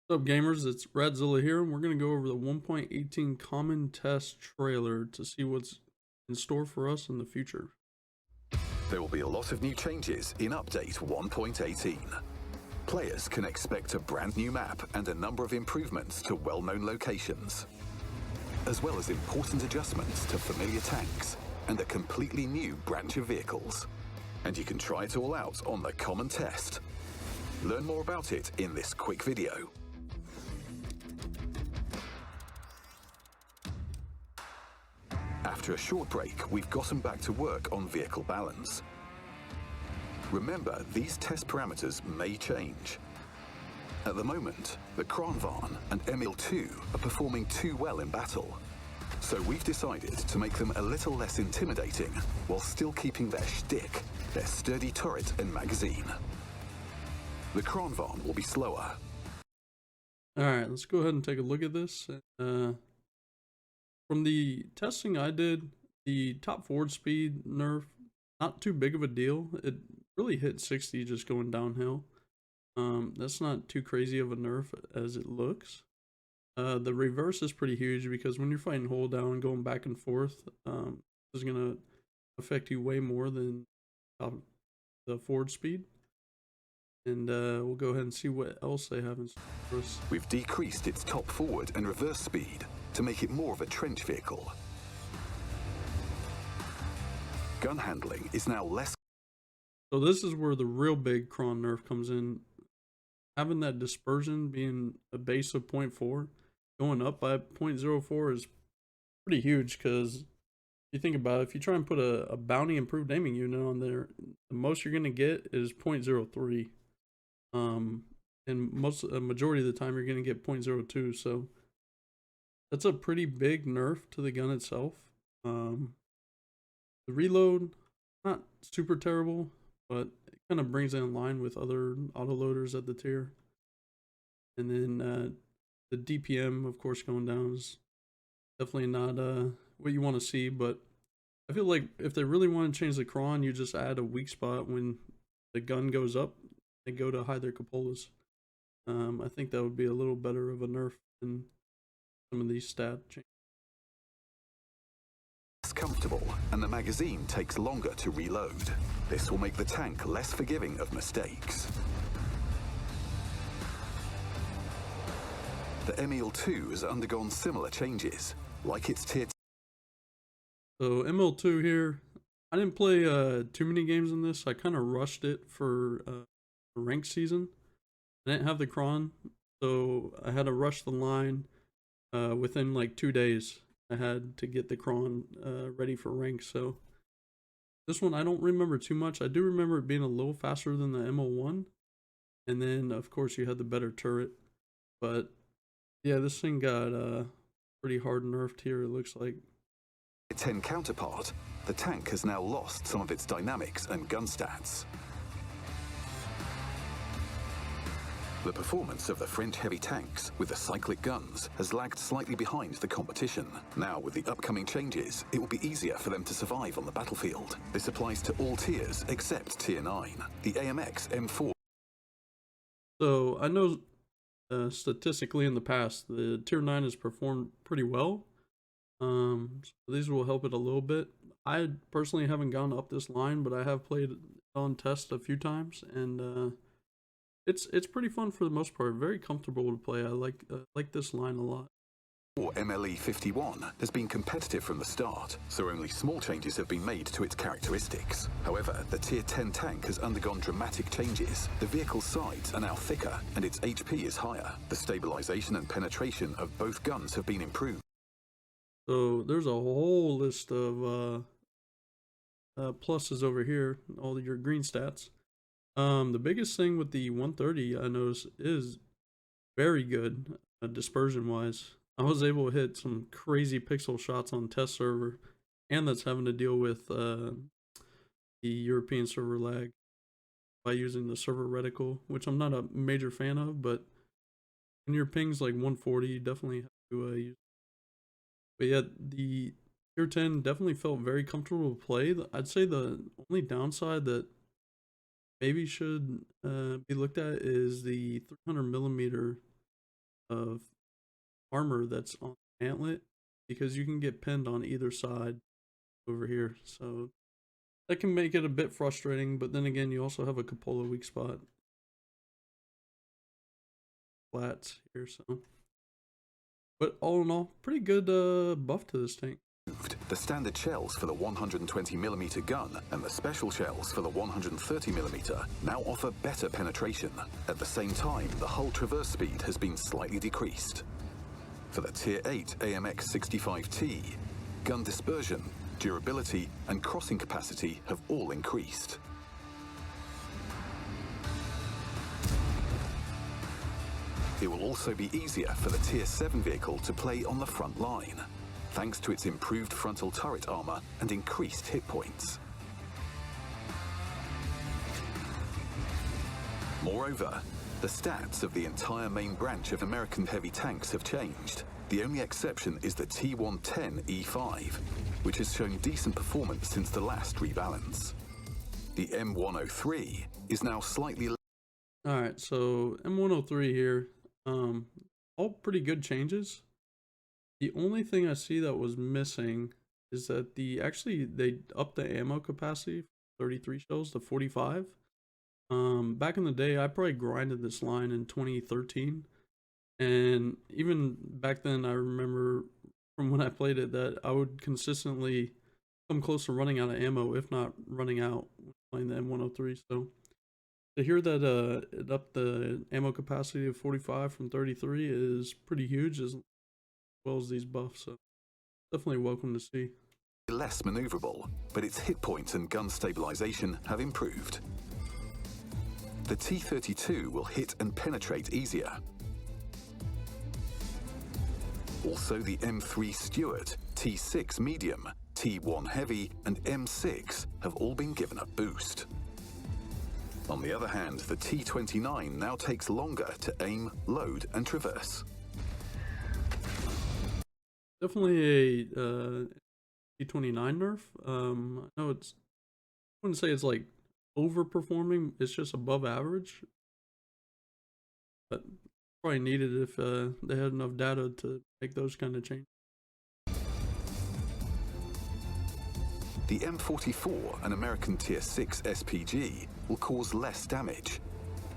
What's up, gamers? It's Radzilla here, and we're going to go over the 1.18 Common Test trailer to see what's in store for us in the future. There will be a lot of new changes in Update 1.18. Players can expect a brand new map and a number of improvements to well-known locations, as well as important adjustments to familiar tanks and a completely new branch of vehicles. And you can try it all out on the Common Test. Learn more about it in this quick video. After a short break, we've gotten back to work on vehicle balance. Remember, these test parameters may change. At the moment, the Kranvan and Emil 2 are performing too well in battle. So we've decided to make them a little less intimidating while still keeping their shtick, their sturdy turret and magazine. The Kranvan will be slower. Alright, let's go ahead and take a look at this. From the testing I did, the top forward speed nerf, not too big of a deal. It really hit 60 just going downhill. That's not too crazy of a nerf as it looks. The reverse is pretty huge because when you're fighting hold down, going back and forth, is going to affect you way more than the forward speed. And we'll go ahead and see what else they have in store for us. We've decreased its top forward and reverse speed to make it more of a trench vehicle. Gun handling is now less. So this is where the real big Kron nerf comes in. Having that dispersion being a base of 0.4, going up by 0.04 is pretty huge, because if you think about it, if you try and put a bounty improved aiming unit on there, the most you're going to get is 0.03. And a majority of the time you're going to get 0.02, so that's a pretty big nerf to the gun itself. The reload, not super terrible, but it kind of brings it in line with other autoloaders at the tier. And then the DPM, of course, going down is definitely not what you want to see, but I feel like if they really want to change the cron, you just add a weak spot when the gun goes up. They go to hide their cupolas. I think that would be a little better of a nerf than some of these stat changes. Comfortable, and the magazine takes longer to reload. This will make the tank less forgiving of mistakes. The Emil 2 has undergone similar changes, like its tier. So ML2 here, I didn't play too many games in this. I kind of rushed it for ranked season. I didn't have the cron, so I had to rush the line within like 2 days. I had to get the cron ready for rank. So this one I don't remember too much. I do remember it being a little faster than the ML1, and then of course you had the better turret. But yeah, this thing got pretty hard nerfed here, it looks like. 10 counterpart, the tank has now lost some of its dynamics and gun stats. The performance of the French heavy tanks with the cyclic guns has lagged slightly behind the competition. Now, with the upcoming changes, it will be easier for them to survive on the battlefield. This applies to all tiers except Tier 9, the AMX M4. So I know statistically in the past, the Tier 9 has performed pretty well. So these will help it a little bit. I personally haven't gone up this line, but I have played it on test a few times, and it's pretty fun for the most part. Very comfortable to play. I like this line a lot. MLE 51 has been competitive from the start, so only small changes have been made to its characteristics. However, the Tier 10 tank has undergone dramatic changes. The vehicle's sides are now thicker, and its HP is higher. The stabilization and penetration of both guns have been improved. So there's a whole list of pluses over here, all your green stats. The biggest thing with the 130 I noticed is very good dispersion wise. I was able to hit some crazy pixel shots on test server, and that's having to deal with the European server lag by using the server reticle, which I'm not a major fan of, but when your ping's like 140, you definitely have to use. But yeah, the Tier 10 definitely felt very comfortable to play. I'd say the only downside that maybe should be looked at is the 300 millimeter of armor that's on the antlet, because you can get pinned on either side over here. So that can make it a bit frustrating, but then again, you also have a cupola weak spot. Flats here, so. But all in all, pretty good buff to this tank. The standard shells for the 120mm gun and the special shells for the 130mm now offer better penetration. At the same time, the hull traverse speed has been slightly decreased. For the Tier 8 AMX 65T, gun dispersion, durability, and crossing capacity have all increased. It will also be easier for the Tier 7 vehicle to play on the front line, thanks to its improved frontal turret armor and increased hit points. Moreover, the stats of the entire main branch of American heavy tanks have changed. The only exception is the T110E5, which has shown decent performance since the last rebalance. The M103 is now slightly less. Alright, so M103 here, all pretty good changes. The only thing I see that was missing is that they upped the ammo capacity from 33 shells to 45. Back in the day, I probably grinded this line in 2013, and even back then I remember from when I played it that I would consistently come close to running out of ammo, if not running out, when playing the M103. So to hear that it upped the ammo capacity of 45 from 33 is pretty huge, as well as these buffs, so definitely welcome to see. Less maneuverable, but its hit points and gun stabilization have improved. The T32 will hit and penetrate easier. Also, the M3 Stuart, T6 Medium, T1 Heavy, and M6 have all been given a boost. On the other hand, the T29 now takes longer to aim, load, and traverse. Definitely a T29 nerf. I know I wouldn't say it's like overperforming, it's just above average. But probably needed if they had enough data to make those kind of changes. The M44, an American Tier 6 SPG, will cause less damage.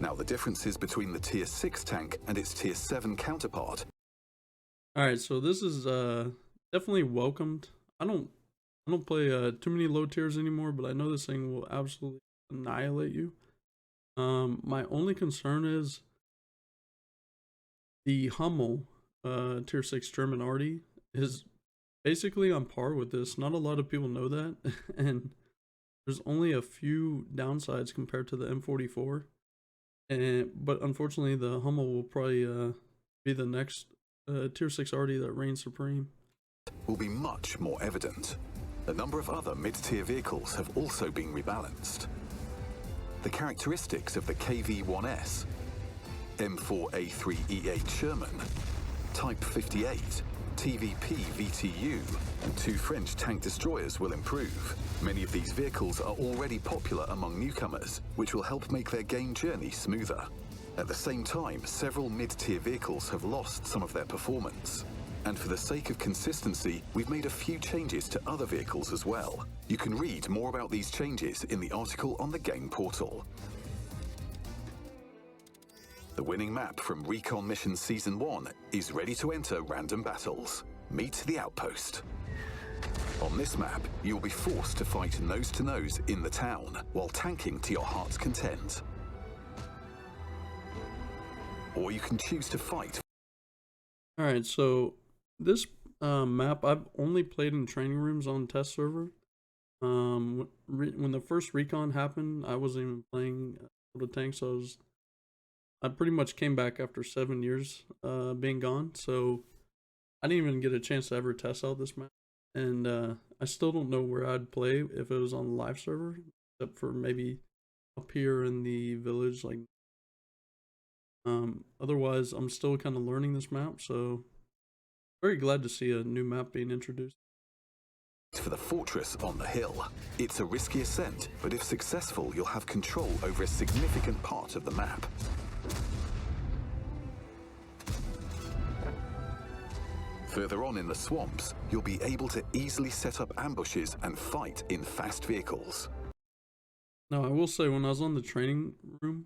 Now, the differences between the Tier 6 tank and its Tier 7 counterpart. Alright, so this is definitely welcomed. I don't play too many low tiers anymore, but I know this thing will absolutely annihilate you. My only concern is the Hummel Tier 6 German Arty is basically on par with this. Not a lot of people know that, and there's only a few downsides compared to the M44. But unfortunately, the Hummel will probably be the next Tier 6 Arty that reigns supreme. Will be much more evident. A number of other mid-tier vehicles have also been rebalanced. The characteristics of the KV-1S, M4A3E8 Sherman, Type 58, TVP VTU, and 2 French tank destroyers will improve. Many of these vehicles are already popular among newcomers, which will help make their game journey smoother. At the same time, several mid-tier vehicles have lost some of their performance. And for the sake of consistency, we've made a few changes to other vehicles as well. You can read more about these changes in the article on the game portal. The winning map from Recon Mission Season 1 is ready to enter random battles. Meet the Outpost. On this map, you'll be forced to fight nose-to-nose in the town, while tanking to your heart's content. Or you can choose to fight. Alright, so this map I've only played in training rooms on test server. When the first recon happened, I wasn't even playing the tank, so I pretty much came back after 7 years being gone, so I didn't even get a chance to ever test out this map. And I still don't know where I'd play if it was on the live server, except for maybe up here in the village. Like, otherwise, I'm still kind of learning this map, so very glad to see a new map being introduced. For the fortress on the hill. It's a risky ascent, but if successful, you'll have control over a significant part of the map. Further on in the swamps, you'll be able to easily set up ambushes and fight in fast vehicles. Now, I will say, when I was on the training room,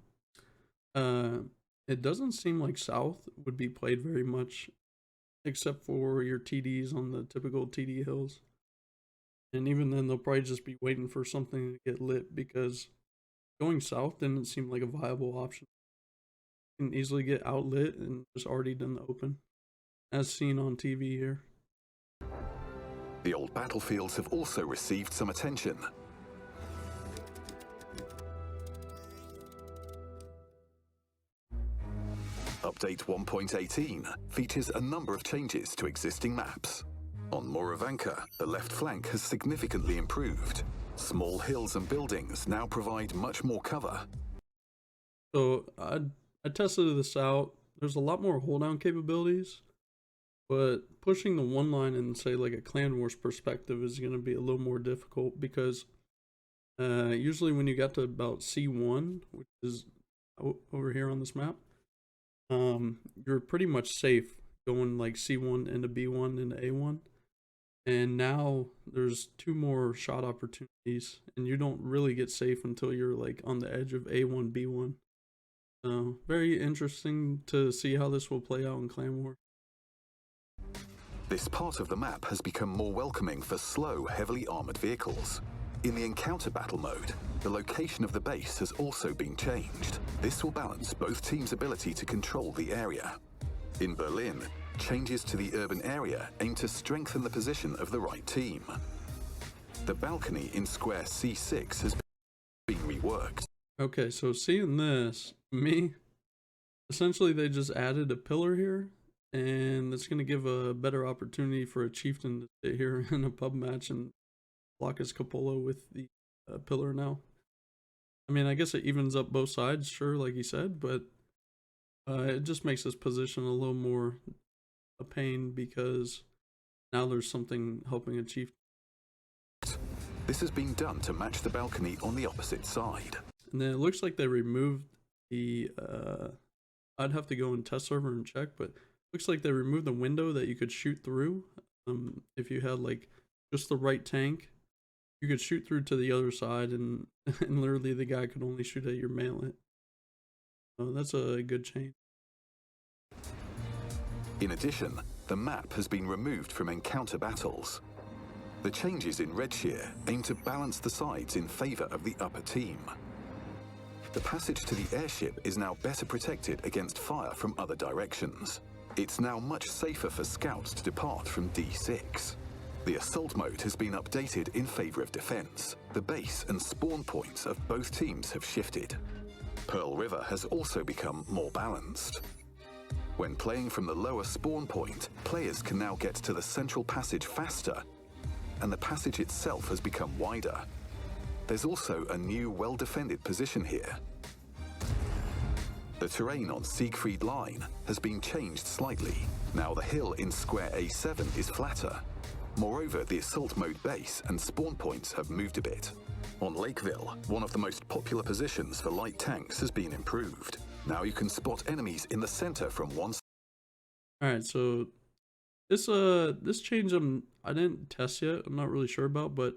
uh, it doesn't seem like South would be played very much, except for your TDs on the typical TD hills. And even then, they'll probably just be waiting for something to get lit, because going south didn't seem like a viable option. You can easily get outlit and just already in the open, as seen on TV here. The old battlefields have also received some attention. Update 1.18 features a number of changes to existing maps. On Moravanka, the left flank has significantly improved. Small hills and buildings now provide much more cover. So I tested this out. There's a lot more hold down capabilities, but pushing the one line in, say, like a Clan Wars perspective is going to be a little more difficult, because usually when you got to about C1, which is over here on this map, you're pretty much safe going like C1 into B1 into A1. And now there's 2 more shot opportunities, and you don't really get safe until you're like on the edge of A1, B1. So very interesting to see how this will play out in Clan War. This part of the map has become more welcoming for slow, heavily armored vehicles. In the encounter battle mode, the location of the base has also been changed. This will balance both teams' ability to control the area. In Berlin, changes to the urban area aim to strengthen the position of the right team. The balcony in square C6 has been reworked. Okay, so seeing this, essentially they just added a pillar here, and it's going to give a better opportunity for a chieftain to sit here in a pub match and block his cupola with the pillar now. I mean, I guess it evens up both sides, sure, like he said, but it just makes this position a little more a pain, because now there's something helping a chief. This has been done to match the balcony on the opposite side. And then it looks like they removed the I'd have to go in test server and check, but looks like they removed the window that you could shoot through. If you had like just the right tank, you could shoot through to the other side, and and literally the guy could only shoot at your mainlet. So that's a good change. In addition, the map has been removed from encounter battles. The changes in Redshire aim to balance the sides in favor of the upper team. The passage to the airship is now better protected against fire from other directions. It's now much safer for scouts to depart from D6. The assault mode has been updated in favor of defense. The base and spawn points of both teams have shifted. Pearl River has also become more balanced. When playing from the lower spawn point, players can now get to the central passage faster, and the passage itself has become wider. There's also a new well-defended position here. The terrain on Siegfried Line has been changed slightly. Now the hill in square A7 is flatter. Moreover, the assault mode base and spawn points have moved a bit. On Lakeville, one of the most popular positions for light tanks has been improved. Now you can spot enemies in the center from one side. Alright, so this change I didn't test yet, I'm not really sure about, but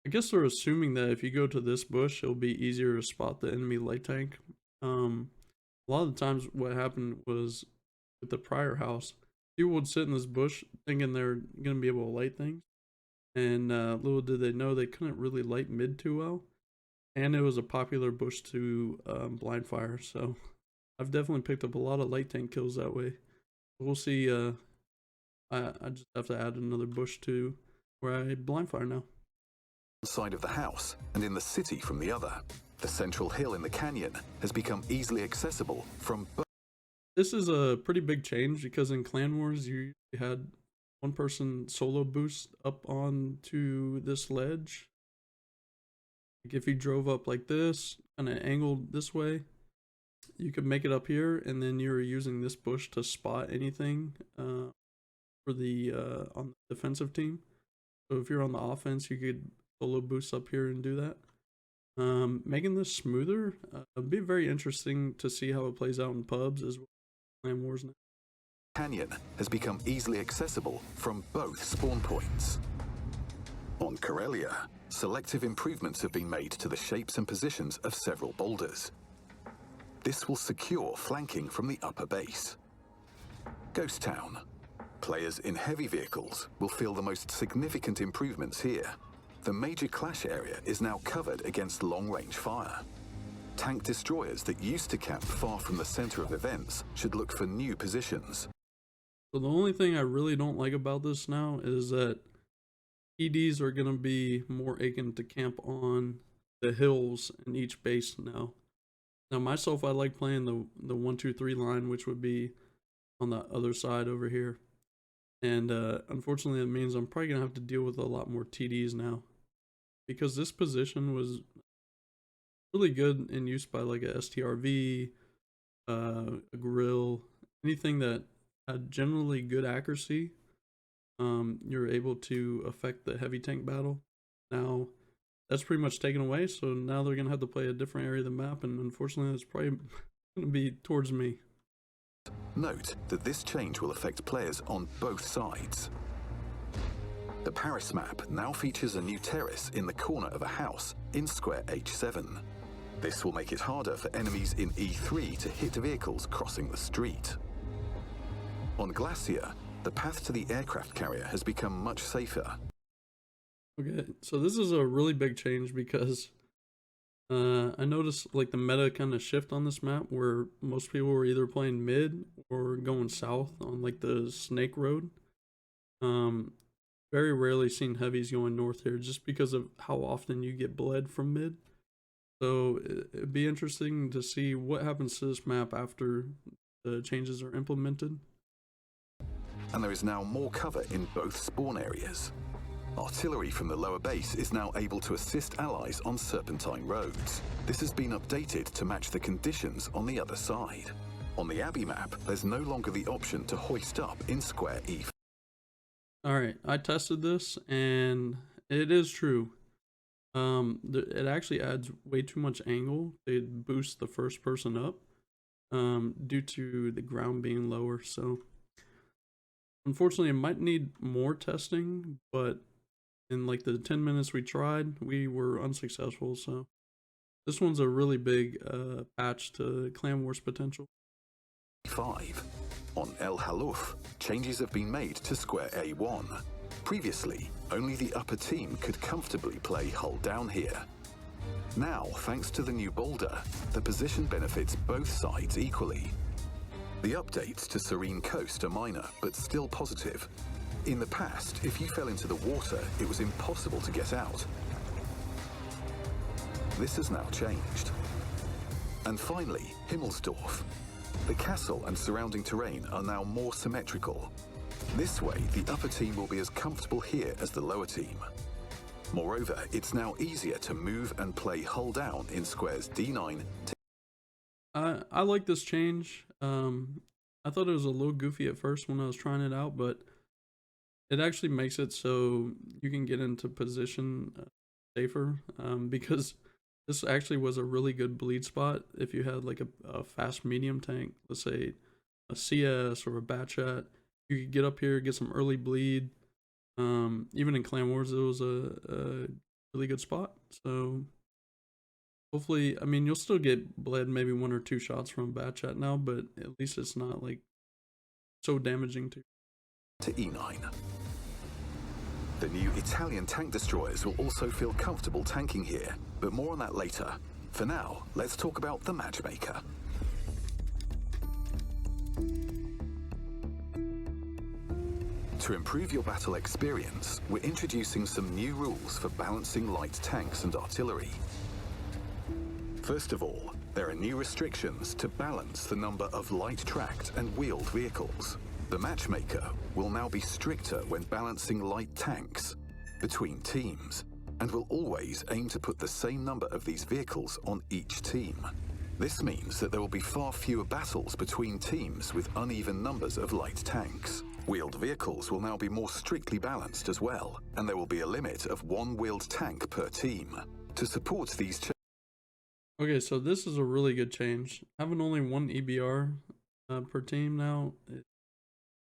I guess they're assuming that if you go to this bush, it'll be easier to spot the enemy light tank. A lot of the times what happened was with the prior house, people would sit in this bush thinking they're going to be able to light things, and little did they know they couldn't really light mid too well, and it was a popular bush to blind fire, so I've definitely picked up a lot of light tank kills that way. We'll see. I just have to add another bush to where I blind fire now. Side of the house and in the city from the other. The central hill in the canyon has become easily accessible from both. This is a pretty big change, because in Clan Wars you had one person solo boost up onto this ledge. Like if you drove up like this, kind of angled this way, you could make it up here, and then you're using this bush to spot anything for the on the defensive team. So if you're on the offense, you could solo boost up here and do that. Making this smoother, it'll be very interesting to see how it plays out in pubs as well as Clan Wars now. Canyon has become easily accessible from both spawn points. On Corellia, selective improvements have been made to the shapes and positions of several boulders. This will secure flanking from the upper base. Ghost Town. Players in heavy vehicles will feel the most significant improvements here. The major clash area is now covered against long-range fire. Tank destroyers that used to camp far from the center of events should look for new positions. So the only thing I really don't like about this now is that EDs are going to be more akin to camp on the hills in each base now. Now myself, I like playing the 1-2-3 line, which would be on the other side over here. And unfortunately, it means I'm probably going to have to deal with a lot more TDs now. Because this position was really good in use by like a STRV, a grill, anything that had generally good accuracy. You're able to affect the heavy tank battle. Now that's pretty much taken away, so now they're gonna have to play a different area of the map, and unfortunately that's probably gonna be towards me. Note that this change will affect players on both sides. The Paris map now features a new terrace in the corner of a house in square H7. This will make it harder for enemies in E3 to hit vehicles crossing the street. On Glacier, the path to the aircraft carrier has become much safer. Okay, so this is a really big change because I noticed like the meta kind of shift on this map where most people were either playing mid or going south on like the Snake Road. Very rarely seen heavies going north here just because of how often you get bled from mid. So it'd be interesting to see what happens to this map after the changes are implemented. And there is now more cover in both spawn areas. Artillery from the lower base is now able to assist allies on serpentine roads. This has been updated to match the conditions on the other side. On the Abbey map, there's no longer the option to hoist up in square E. Alright, I tested this and it is true. It actually adds way too much angle to boost the first person up due to the ground being lower. So unfortunately, it might need more testing, but in like the 10 minutes we tried, we were unsuccessful. So this one's a really big patch to Clan Wars potential. 5. On El Halouf, changes have been made to square A1. Previously, only the upper team could comfortably play hull down here. Now, thanks to the new boulder, the position benefits both sides equally. The updates to Serene Coast are minor, but still positive. In the past, if you fell into the water, it was impossible to get out. This has now changed. And finally, Himmelsdorf. The castle and surrounding terrain are now more symmetrical. This way, the upper team will be as comfortable here as the lower team. Moreover, it's now easier to move and play hull down in squares D9 to... I like this change. I thought it was a little goofy at first when I was trying it out, but it actually makes it so you can get into position safer because this actually was a really good bleed spot if you had like a fast medium tank, let's say a CS or a Batchat. You could get up here, get some early bleed. Even in Clan Wars, it was a really good spot. So hopefully, I mean, you'll still get bled maybe 1 or 2 shots from Batchat now, but at least it's not like so damaging to E9. The new Italian tank destroyers will also feel comfortable tanking here, but more on that later. For now, let's talk about the matchmaker. To improve your battle experience, we're introducing some new rules for balancing light tanks and artillery. First of all, there are new restrictions to balance the number of light-tracked and wheeled vehicles. The matchmaker will now be stricter when balancing light tanks between teams, and will always aim to put the same number of these vehicles on each team. This means that there will be far fewer battles between teams with uneven numbers of light tanks. Wheeled vehicles will now be more strictly balanced as well, and there will be a limit of 1 wheeled tank per team. To support these Okay, so this is a really good change. Having only 1 EBR per team now,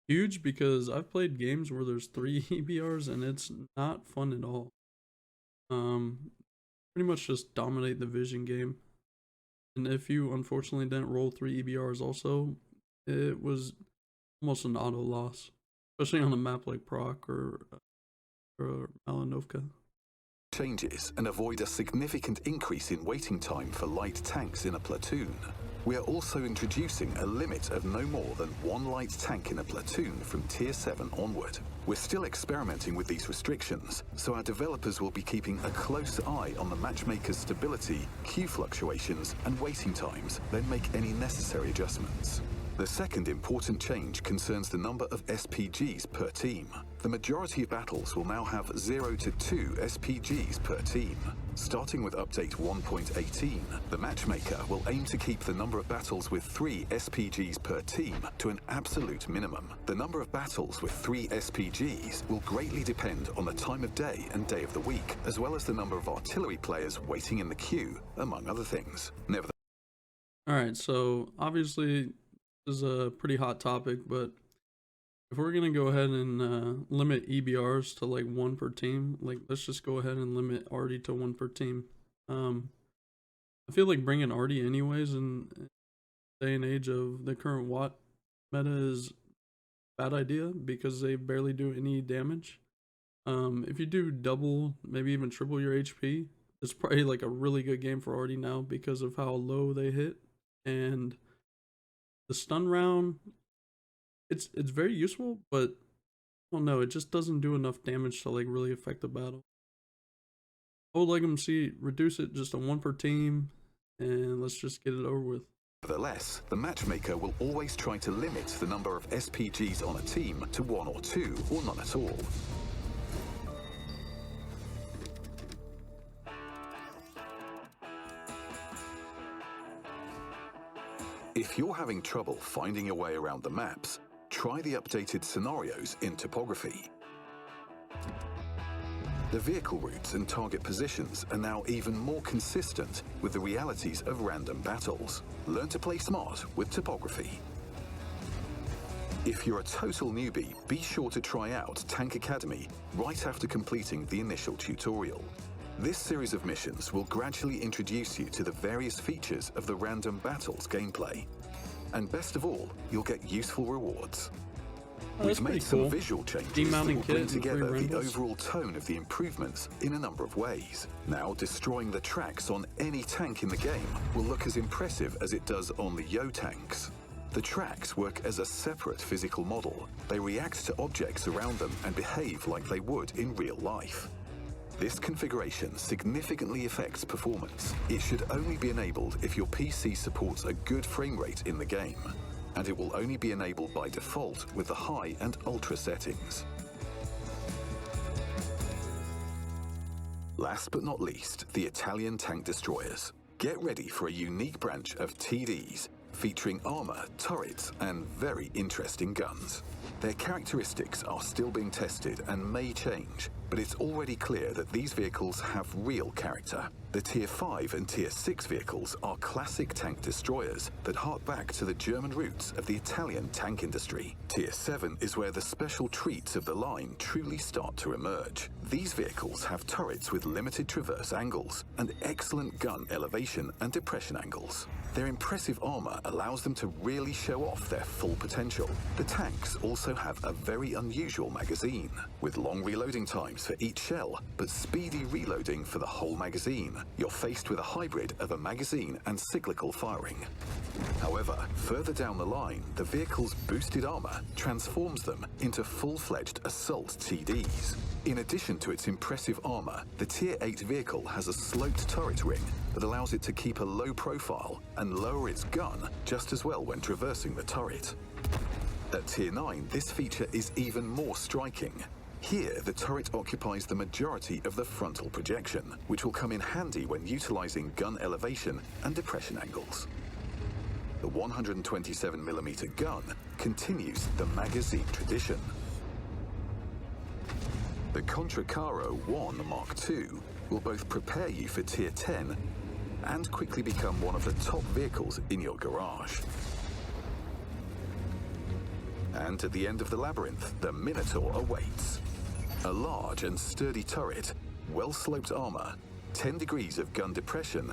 huge because I've played games where there's 3 EBRs and it's not fun at all. Pretty much just dominate the vision game. And if you unfortunately didn't roll 3 EBRs also, it was almost an auto loss, especially on a map like Proc or Malinovka. Changes and avoid a significant increase in waiting time for light tanks in a platoon. We are also introducing a limit of no more than 1 light tank in a platoon from Tier 7 onward. We're still experimenting with these restrictions, so our developers will be keeping a close eye on the matchmaker's stability, queue fluctuations, and waiting times, then make any necessary adjustments. The second important change concerns the number of SPGs per team. The majority of battles will now have 0 to 2 SPGs per team. Starting with update 1.18, the matchmaker will aim to keep the number of battles with 3 SPGs per team to an absolute minimum. The number of battles with 3 SPGs will greatly depend on the time of day and day of the week, as well as the number of artillery players waiting in the queue, among other things. Alright, so obviously this is a pretty hot topic, but if we're gonna go ahead and limit EBRs to like 1 per team, like let's just go ahead and limit Arty to 1 per team. I feel like bringing Arty anyways in day and age of the current Watt meta is a bad idea because they barely do any damage. If you do double, maybe even triple your HP, it's probably like a really good game for Arty now because of how low they hit. And the stun round, it's very useful, but I don't know, it just doesn't do enough damage to like really affect the battle. I would like them to see reduce it just to 1 per team, and let's just get it over with. Nevertheless, the matchmaker will always try to limit the number of SPGs on a team to 1 or 2, or none at all. If you're having trouble finding your way around the maps, try the updated scenarios in topography. The vehicle routes and target positions are now even more consistent with the realities of random battles. Learn to play smart with topography. If you're a total newbie, be sure to try out Tank Academy right after completing the initial tutorial. This series of missions will gradually introduce you to the various features of the random battles gameplay. And best of all, you'll get useful rewards. We've made some visual changes that will bring together the overall tone of the improvements in a number of ways. Now, destroying the tracks on any tank in the game will look as impressive as it does on the Yo tanks. The tracks work as a separate physical model. They react to objects around them and behave like they would in real life. This configuration significantly affects performance. It should only be enabled if your PC supports a good frame rate in the game, and it will only be enabled by default with the high and ultra settings. Last but not least, the Italian tank destroyers. Get ready for a unique branch of TDs featuring armor, turrets, and very interesting guns. Their characteristics are still being tested and may change, but it's already clear that these vehicles have real character. The Tier 5 and Tier 6 vehicles are classic tank destroyers that hark back to the German roots of the Italian tank industry. Tier 7 is where the special treats of the line truly start to emerge. These vehicles have turrets with limited traverse angles and excellent gun elevation and depression angles. Their impressive armor allows them to really show off their full potential. The tanks also have a very unusual magazine, with long reloading times for each shell, but speedy reloading for the whole magazine. You're faced with a hybrid of a magazine and cyclical firing. However, further down the line, the vehicle's boosted armor transforms them into full-fledged assault TDs. In addition to its impressive armor, the Tier 8 vehicle has a sloped turret ring that allows it to keep a low profile and lower its gun just as well when traversing the turret. At Tier 9, this feature is even more striking. Here, the turret occupies the majority of the frontal projection, which will come in handy when utilizing gun elevation and depression angles. The 127mm gun continues the magazine tradition. The Contraccaro 1 Mark II will both prepare you for Tier 10 and quickly become one of the top vehicles in your garage. And at the end of the labyrinth, the Minotaur awaits. A large and sturdy turret, well-sloped armor, 10 degrees of gun depression,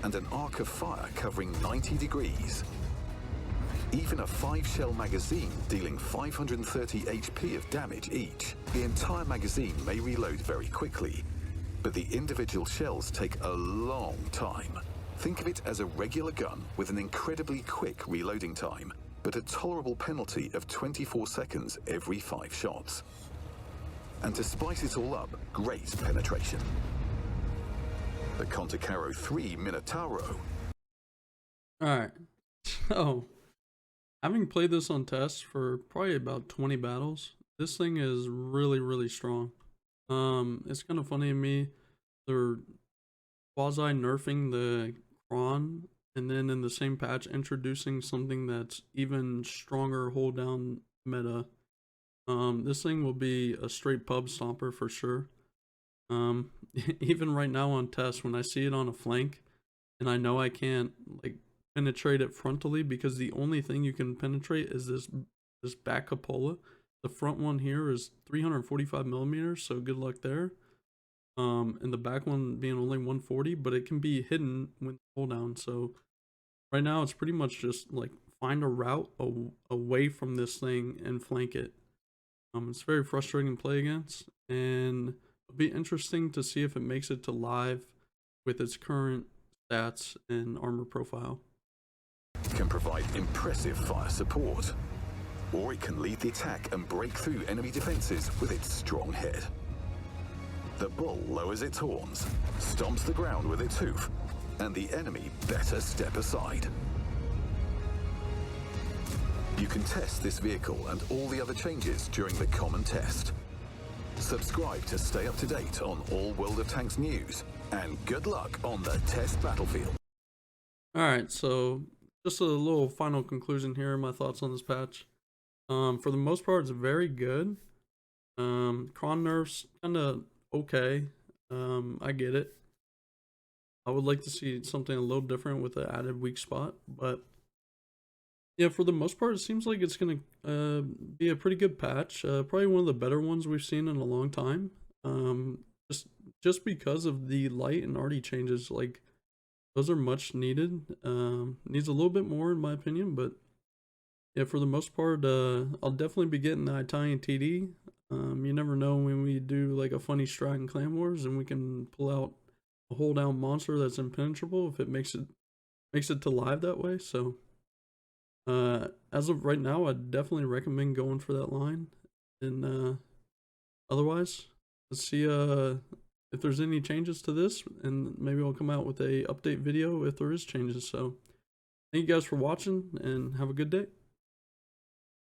and an arc of fire covering 90 degrees. Even a 5-shell magazine dealing 530 HP of damage each. The entire magazine may reload very quickly, but the individual shells take a long time. Think of it as a regular gun with an incredibly quick reloading time, but a tolerable penalty of 24 seconds every 5 shots. And to spice it all up, great penetration. The Contacaro 3 Minotauro. Alright, so having played this on tests for probably about 20 battles, this thing is really strong. It's kind of funny to me, they're quasi nerfing the Kron, and then in the same patch introducing something that's even stronger hold down meta. This thing will be a straight pub stomper for sure. Even right now on test, when I see it on a flank and I know I can't like penetrate it frontally, because the only thing you can penetrate is this back cupola. The front one here is 345 millimeters, so good luck there. And the back one being only 140, but it can be hidden with hold down. So right now it's pretty much just like find a route away from this thing and flank it. It's very frustrating to play against, and it'll be interesting to see if it makes it to live with its current stats and armor profile. Can provide impressive fire support, or it can lead the attack and break through enemy defenses with its strong head. The bull lowers its horns, stomps the ground with its hoof, and the enemy better step aside. You can test this vehicle and all the other changes during the common test. Subscribe to stay up to date on all World of Tanks news, and good luck on the test battlefield. Alright, so just a little final conclusion here, my thoughts on this patch. For the most part, it's very good. Kron nerfs kinda okay. I get it. I would like to see something a little different with an added weak spot, but yeah, for the most part, it seems like it's gonna be a pretty good patch. Probably one of the better ones we've seen in a long time. Just because of the light and arty changes, like those are much needed. Needs a little bit more in my opinion, but yeah, for the most part, I'll definitely be getting the Italian TD. You never know when we do like a funny strat in Clan Wars and we can pull out a hold down monster that's impenetrable if it makes it to live that way. So as of right now, I'd definitely recommend going for that line. And otherwise, let's see if there's any changes to this, and maybe I'll come out with a update video if there is changes. So thank you guys for watching, and have a good day.